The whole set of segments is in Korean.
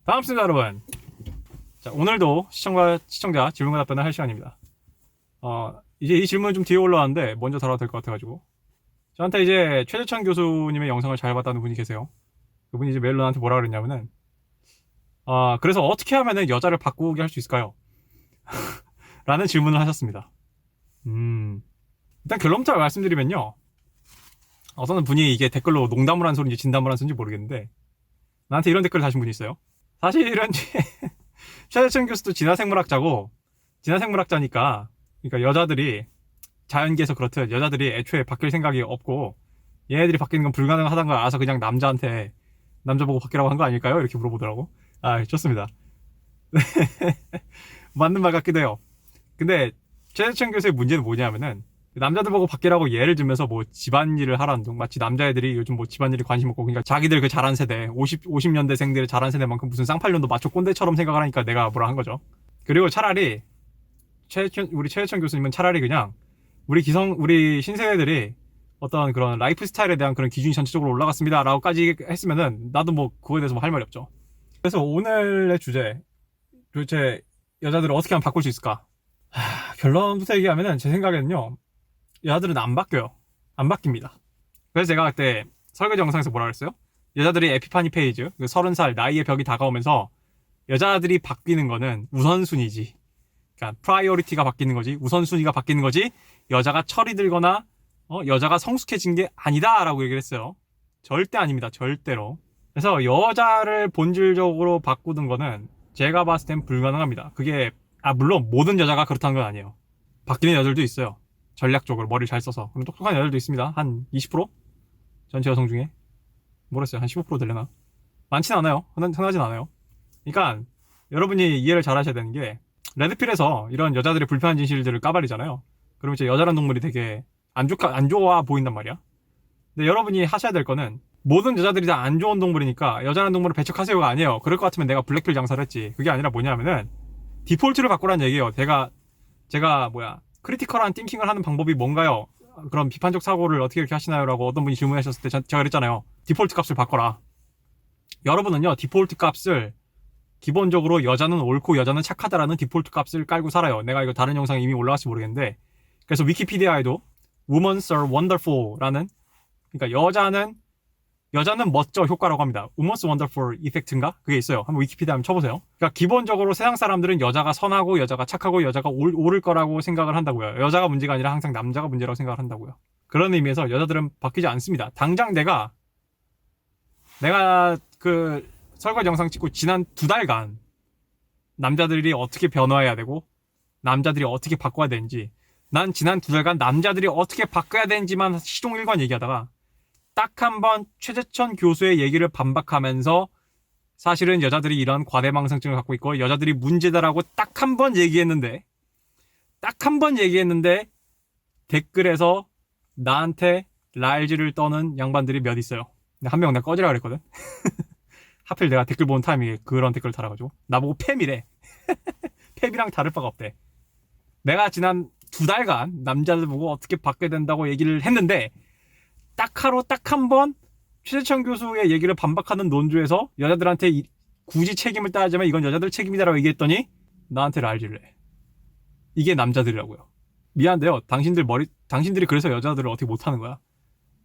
반갑습니다, 여러분. 자, 오늘도 시청자 질문과 답변을 할 시간입니다. 이제 이 질문은 좀 뒤에 올라왔는데 먼저 다뤄도 될 것 같아가지고. 저한테 이제 최재천 교수님의 영상을 잘 봤다는 분이 계세요. 그분이 이제 메일로 나한테 뭐라 그랬냐면은, 그래서 어떻게 하면은 여자를 바꾸게 할 수 있을까요? 라는 질문을 하셨습니다. 일단 결론부터 말씀드리면요. 어떤 분이 이게 댓글로 농담을 한 소리인지 진담을 한 소리인지 모르겠는데, 나한테 이런 댓글을 다신 분이 있어요. 사실은 최재천 교수도 진화생물학자고, 진화생물학자니까, 그러니까 여자들이 자연계에서 그렇듯 여자들이 애초에 바뀔 생각이 없고 얘네들이 바뀌는 건 불가능하다는 걸 알아서 그냥 남자 보고 바뀌라고 한 거 아닐까요? 이렇게 물어보더라고. 좋습니다. 맞는 말 같기도 해요. 근데 최재천 교수의 문제는 뭐냐면은 남자들 보고 바뀌라고 예를 들면서 뭐 집안일을 하라는 둥, 마치 남자애들이 요즘 뭐 집안일에 관심 없고, 그러니까 자기들 그 자란 세대 50년대생들의 자란 세대만큼 무슨 쌍팔년도 마초 꼰대처럼 생각을 하니까 내가 뭐라 한 거죠. 그리고 차라리 우리 최혜천 교수님은 차라리 그냥 우리 신세대들이 어떤 그런 라이프 스타일에 대한 그런 기준이 전체적으로 올라갔습니다 라고까지 했으면은 나도 뭐 그거에 대해서 뭐 할 말이 없죠. 그래서 오늘의 주제, 도대체 여자들을 어떻게 하면 바꿀 수 있을까? 결론부터 얘기하면은 제 생각에는요, 여자들은 안 바뀌어요. 안 바뀝니다. 그래서 제가 그때 설거지 영상에서 뭐라 그랬어요? 여자들이 에피파니 페이즈, 30살 나이의 벽이 다가오면서 여자들이 바뀌는 거는 우선순위지, 그러니까 프라이어리티가 바뀌는 거지, 우선순위가 바뀌는 거지, 여자가 철이 들거나 여자가 성숙해진 게 아니다 라고 얘기를 했어요. 절대 아닙니다. 절대로. 그래서 여자를 본질적으로 바꾸는 거는 제가 봤을 땐 불가능합니다. 그게 물론 모든 여자가 그렇다는 건 아니에요. 바뀌는 여자들도 있어요. 전략적으로 머리를 잘 써서. 그럼 똑똑한 여자들도 있습니다. 한 20%? 전체 여성 중에 모르겠어요. 한 15% 되려나? 많진 않아요. 흔하진 않아요. 그러니까 여러분이 이해를 잘 하셔야 되는 게, 레드필에서 이런 여자들의 불편한 진실들을 까발리잖아요. 그러면 이제 여자란 동물이 되게 안 좋아 보인단 말이야. 근데 여러분이 하셔야 될 거는, 모든 여자들이 다 안 좋은 동물이니까 여자란 동물을 배척하세요가 아니에요. 그럴 것 같으면 내가 블랙필 장사를 했지. 그게 아니라 뭐냐면은 디폴트를 바꾸라는 얘기예요. 제가 크리티컬한 띵킹을 하는 방법이 뭔가요? 그런 비판적 사고를 어떻게 이렇게 하시나요? 라고 어떤 분이 질문하셨을 때 제가 그랬잖아요. 디폴트 값을 바꿔라. 여러분은요, 디폴트 값을 기본적으로 여자는 옳고 여자는 착하다라는 디폴트 값을 깔고 살아요. 내가 이거 다른 영상에 이미 올라갈지 모르겠는데, 그래서 위키피디아에도 Women's are wonderful 라는, 그러니까 여자는 멋져 효과라고 합니다. Women's wonderful effect인가? 그게 있어요. 한번 위키피디아 한번 쳐보세요. 그러니까 기본적으로 세상 사람들은 여자가 선하고 여자가 착하고 여자가 옳을 거라고 생각을 한다고요. 여자가 문제가 아니라 항상 남자가 문제라고 생각을 한다고요. 그런 의미에서 여자들은 바뀌지 않습니다. 당장 내가 그 설거지 영상 찍고 지난 2달간 남자들이 어떻게 변화해야 되고 남자들이 어떻게 바꿔야 되는지, 난 지난 2달간 남자들이 어떻게 바꿔야 되는지만 시종일관 얘기하다가 딱 한 번 최재천 교수의 얘기를 반박하면서, 사실은 여자들이 이런 과대망상증을 갖고 있고 여자들이 문제다라고 딱 한 번 얘기했는데 댓글에서 나한테 라일즈를 떠는 양반들이 몇 있어요. 한 명 내가 꺼지라 그랬거든. 하필 내가 댓글 보는 타이밍에 그런 댓글을 달아가지고 나보고 팸이래. 팸이랑 다를 바가 없대. 내가 지난 2달간 남자들 보고 어떻게 바뀌어야 된다고 얘기를 했는데, 딱 한 번 최재천 교수의 얘기를 반박하는 논조에서 여자들한테 굳이 책임을 따지면 이건 여자들 책임이다라고 얘기했더니 나한테 랄질을 해. 이게 남자들이라고요. 미안한데요, 당신들이 그래서 여자들을 어떻게 못하는 거야.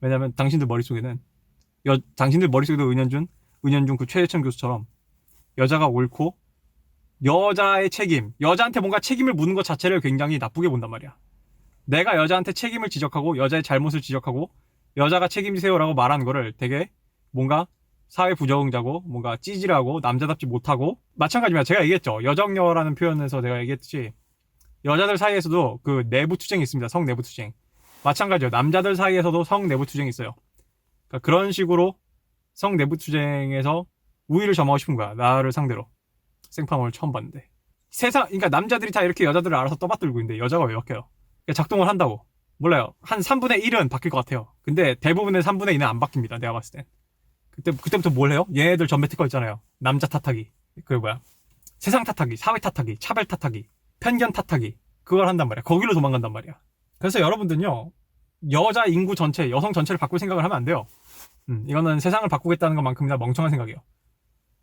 왜냐면 당신들 머릿속에도 은연중 그 최재천 교수처럼 여자가 옳고 여자의 책임, 여자한테 뭔가 책임을 묻는 것 자체를 굉장히 나쁘게 본단 말이야. 내가 여자한테 책임을 지적하고 여자의 잘못을 지적하고 여자가 책임지세요라고 말하는 거를 되게 뭔가 사회 부적응자고 뭔가 찌질하고 남자답지 못하고, 마찬가지입니다. 제가 얘기했죠. 여정녀라는 표현에서 내가 얘기했듯이 여자들 사이에서도 그 내부투쟁이 있습니다. 성 내부투쟁. 마찬가지예요. 남자들 사이에서도 성 내부투쟁이 있어요. 그러니까 그런 식으로 성 내부투쟁에서 우위를 점하고 싶은 거야. 나를 상대로. 생파을 처음 봤는데. 그러니까 남자들이 다 이렇게 여자들을 알아서 떠받들고 있는데 여자가 왜 바뀌어요? 그러니까 작동을 한다고. 몰라요. 한 3분의 1은 바뀔 것 같아요. 근데 대부분의 3분의 2는 안 바뀝니다. 내가 봤을 땐. 그때부터 뭘 해요? 얘네들 전매 특허 있잖아요. 남자 탓하기. 세상 탓하기, 사회 탓하기, 차별 탓하기, 편견 탓하기. 그걸 한단 말이야. 거기로 도망간단 말이야. 그래서 여러분들은요, 여자 인구 전체, 여성 전체를 바꿀 생각을 하면 안 돼요. 이거는 세상을 바꾸겠다는 것만큼이나 멍청한 생각이에요.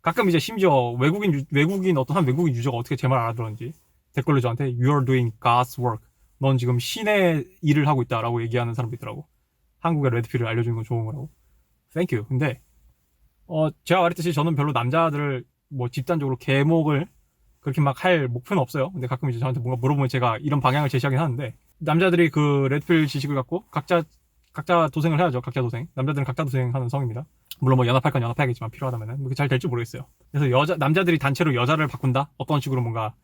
가끔 이제 심지어 외국인 어떤 한 외국인 유저가 어떻게 제 말 알아들었는지 댓글로 저한테 You're doing God's work. 넌 지금 신의 일을 하고 있다라고 얘기하는 사람도 있더라고. 한국의 레드필을 알려주는 건 좋은 거라고. Thank you. 근데 제가 말했듯이 저는 별로 남자들을 뭐 집단적으로 계목을 그렇게 막 할 목표는 없어요. 근데 가끔 이제 저한테 뭔가 물어보면 제가 이런 방향을 제시하긴 하는데, 남자들이 그 레드필 지식을 갖고 각자 도생을 해야죠. 각자 도생. 남자들은 각자 도생하는 성입니다. 물론 뭐 연합할 건 연합해야겠지만 필요하다면은 그게 잘 될지 모르겠어요. 그래서 남자들이 단체로 여자를 바꾼다? 어떤 식으로 뭔가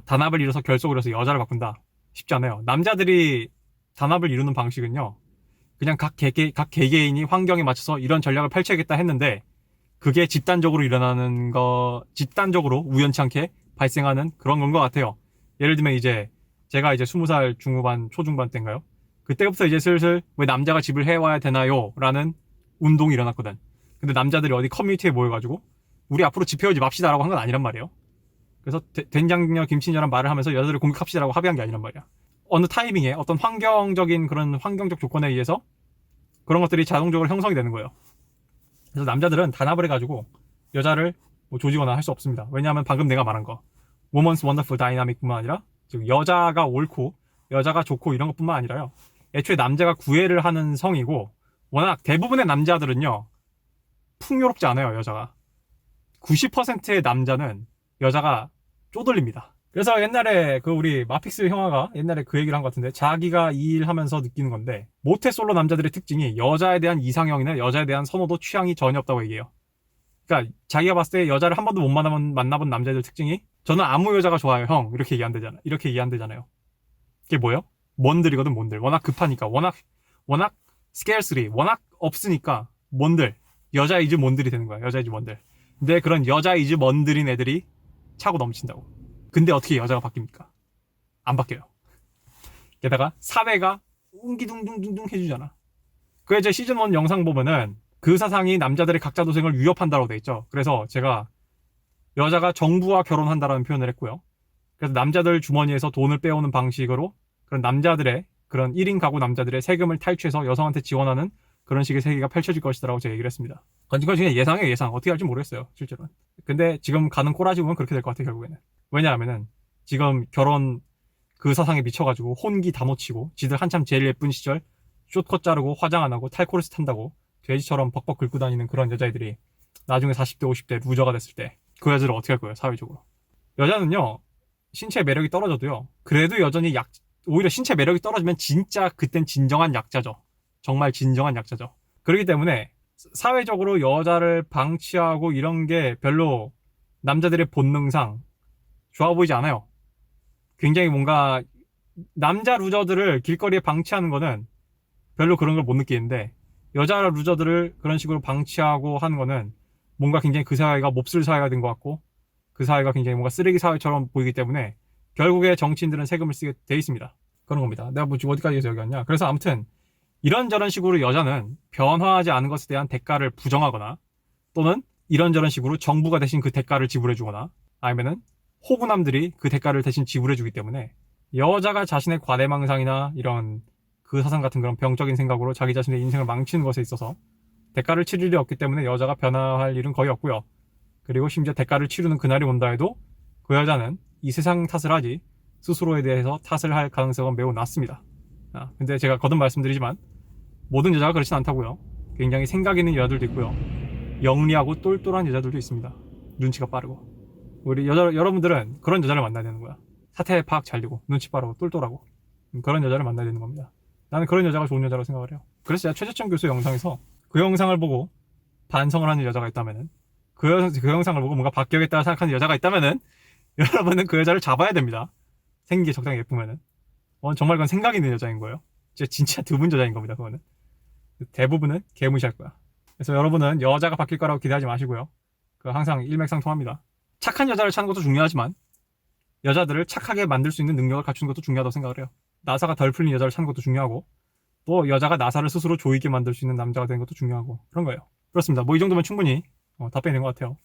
단합을 이뤄서 결속을 해서 여자를 바꾼다? 쉽지 않아요. 남자들이 단합을 이루는 방식은요, 그냥 각 개개인이 환경에 맞춰서 이런 전략을 펼쳐야겠다 했는데, 그게 집단적으로 집단적으로 우연치 않게 발생하는 그런 건 것 같아요. 예를 들면 이제 제가 이제 20살 중후반 초중반 때인가요? 그때부터 이제 슬슬 왜 남자가 집을 해와야 되나요? 라는 운동이 일어났거든. 근데 남자들이 어디 커뮤니티에 모여가지고 우리 앞으로 집 해오지 맙시다라고 한 건 아니란 말이에요. 그래서 된장녀 김치녀란 말을 하면서 여자들을 공격합시다라고 합의한 게 아니란 말이야. 어느 타이밍에 어떤 그런 환경적 조건에 의해서 그런 것들이 자동적으로 형성이 되는 거예요. 그래서 남자들은 단합을 해가지고 여자를 뭐 조지거나 할 수 없습니다. 왜냐하면 방금 내가 말한 거 Woman's Wonderful Dynamic뿐만 아니라 즉 여자가 옳고 여자가 좋고 이런 것뿐만 아니라요, 애초에 남자가 구애를 하는 성이고, 워낙 대부분의 남자들은요 풍요롭지 않아요. 여자가 90%의 남자는 여자가 쪼들립니다. 그래서 옛날에 그 우리 마픽스 형아가 옛날에 그 얘기를 한 것 같은데, 자기가 이 일 하면서 느끼는 건데, 모태솔로 남자들의 특징이 여자에 대한 이상형이나 여자에 대한 선호도 취향이 전혀 없다고 얘기해요. 그러니까 자기가 봤을 때 여자를 한 번도 못 만나본 남자들 특징이, 저는 아무 여자가 좋아요 형, 이렇게 얘기한대잖아요. 그게 뭐예요? 뭔들이거든. 뭔들. 워낙 급하니까, 워낙 scarcely, 워낙 없으니까 뭔들, 여자이즈 뭔들이 되는 거야. 여자이즈 뭔들. 근데 그런 여자이즈 뭔들인 애들이 차고 넘친다고. 근데 어떻게 여자가 바뀝니까? 안 바뀌어요. 게다가 사회가 웅기둥둥둥둥 해주잖아. 그 이제 시즌 1 영상 보면은 그 사상이 남자들의 각자 도생을 위협한다고 돼 있죠. 그래서 제가 여자가 정부와 결혼한다라는 표현을 했고요. 그래서 남자들 주머니에서 돈을 빼오는 방식으로 그런 남자들의, 그런 1인 가구 남자들의 세금을 탈취해서 여성한테 지원하는 그런 식의 세계가 펼쳐질 것이다라고 제가 얘기를 했습니다. 그건 그냥 예상이에요. 예상. 어떻게 할지 모르겠어요, 실제로는. 근데 지금 가는 꼬라지 보면 그렇게 될 것 같아요, 결국에는. 왜냐하면은 지금 결혼 그 사상에 미쳐가지고 혼기 다 놓치고, 지들 한참 제일 예쁜 시절 숏컷 자르고 화장 안 하고 탈코르스 탄다고 돼지처럼 벅벅 긁고 다니는 그런 여자애들이 나중에 40대 50대 루저가 됐을 때 그 여자를 어떻게 할 거예요, 사회적으로. 여자는요 신체 매력이 떨어져도요, 그래도 여전히 오히려 신체 매력이 떨어지면 진짜 그땐 진정한 약자죠. 정말 진정한 약자죠. 그렇기 때문에 사회적으로 여자를 방치하고 이런 게 별로 남자들의 본능상 좋아 보이지 않아요. 굉장히 뭔가 남자 루저들을 길거리에 방치하는 거는 별로 그런 걸 못 느끼는데, 여자 루저들을 그런 식으로 방치하고 하는 거는 뭔가 굉장히 그 사회가 몹쓸 사회가 된 것 같고, 그 사회가 굉장히 뭔가 쓰레기 사회처럼 보이기 때문에 결국에 정치인들은 세금을 쓰게 돼 있습니다. 그런 겁니다. 내가 뭐 지금 어디까지 해서 여기 왔냐. 그래서 아무튼 이런저런 식으로 여자는 변화하지 않은 것에 대한 대가를 부정하거나, 또는 이런저런 식으로 정부가 대신 그 대가를 지불해주거나, 아니면은 호구남들이 그 대가를 대신 지불해주기 때문에 여자가 자신의 과대망상이나 이런 그 사상 같은 그런 병적인 생각으로 자기 자신의 인생을 망치는 것에 있어서 대가를 치를 일이 없기 때문에 여자가 변화할 일은 거의 없고요. 그리고 심지어 대가를 치르는 그날이 온다 해도 그 여자는 이 세상 탓을 하지 스스로에 대해서 탓을 할 가능성은 매우 낮습니다. 근데 제가 거듭 말씀드리지만 모든 여자가 그렇진 않다고요. 굉장히 생각 있는 여자들도 있고요, 영리하고 똘똘한 여자들도 있습니다. 눈치가 빠르고. 우리 여러분들은 그런 여자를 만나야 되는 거야. 사태 파악 잘 되고 눈치 빠르고 똘똘하고 그런 여자를 만나야 되는 겁니다. 나는 그런 여자가 좋은 여자라고 생각을 해요. 그래서 제가 최재천 교수 영상에서 그 영상을 보고 반성을 하는 여자가 있다면은, 그 영상을 보고 뭔가 바뀌어야겠다 생각하는 여자가 있다면은 여러분은 그 여자를 잡아야 됩니다. 생긴 게 적당히 예쁘면은. 정말 그건 생각 있는 여자인 거예요. 진짜 드문 여자인 겁니다. 그거는 대부분은 개무시할 거야. 그래서 여러분은 여자가 바뀔 거라고 기대하지 마시고요, 항상 일맥상통합니다. 착한 여자를 찾는 것도 중요하지만 여자들을 착하게 만들 수 있는 능력을 갖추는 것도 중요하다고 생각을 해요. 나사가 덜 풀린 여자를 찾는 것도 중요하고, 또 여자가 나사를 스스로 조이게 만들 수 있는 남자가 되는 것도 중요하고, 그런 거예요. 그렇습니다. 뭐 이 정도면 충분히 답변이 된 것 같아요.